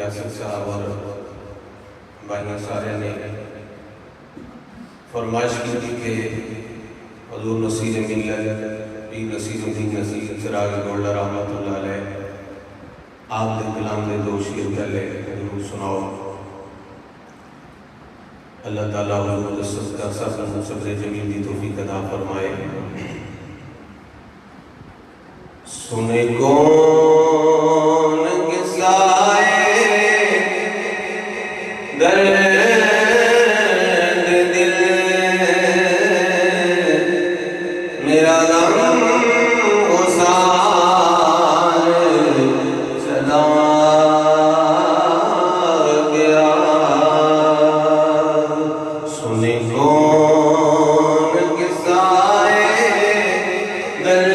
یاسر صاحب اور بھائیوں سارے نے فرمائش کی تھی کہ حضور نصیر ملت پیر نصیر الدین نصیر چراغ گولڈا رحمۃ اللہ علیہ آپ دے کلام دے دو شیر پہلے حضور سناؤ۔ اللہ تعالیٰ حضور دے صدقہ سب صبر جمیل دی توفیق عطا فرمائے۔ سنے کون کسائے درد دل میرا غم گسار چلا گیا۔ سنے کون کسائے درد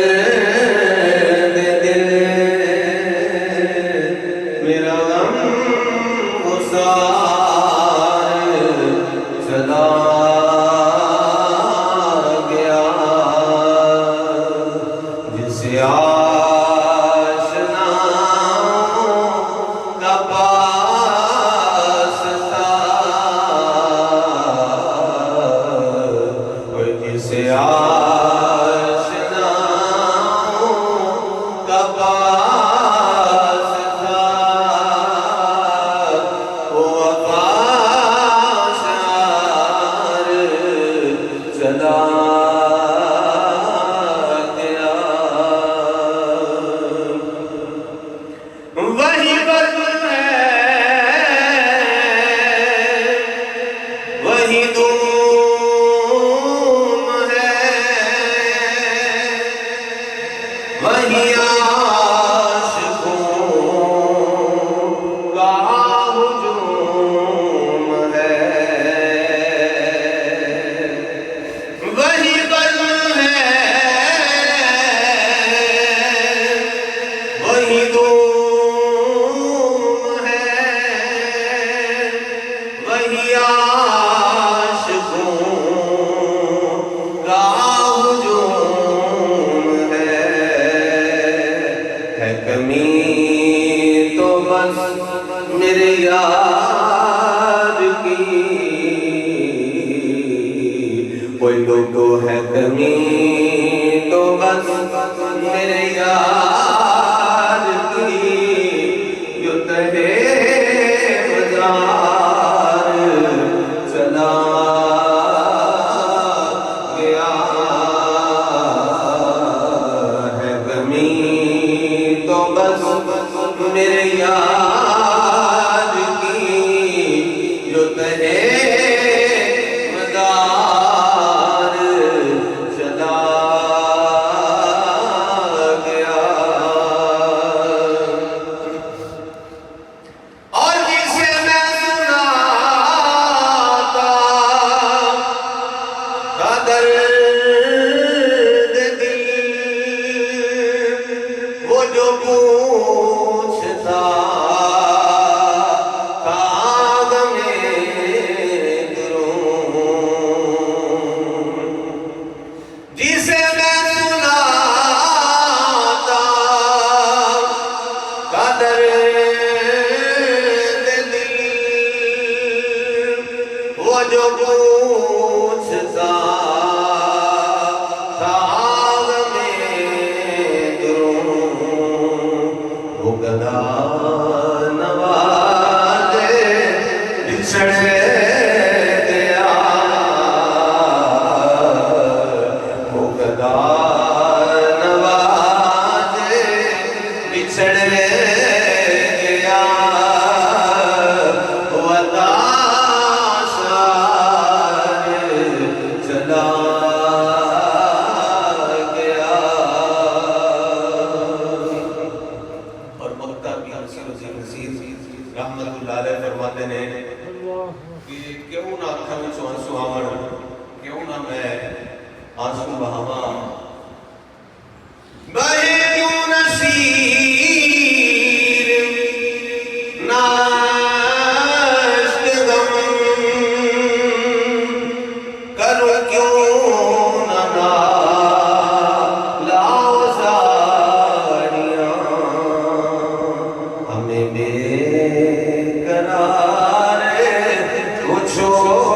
میرے یار کی کوئی تو ہے کمی تو بس میرے یار کی یوں تہے مزار چلا گیا ہے کمی تو بس میرے یار رحمت اللہ علیہ فرماتے ہیں کہ کیوں نہ اکھاں وچوں آنسو آون، کیوں نہ میں آنسو بہاواں، بہے کیوں نصیر ناشت غم، کروں کیوں نہ لاؤ زاریاں، ہمیں شور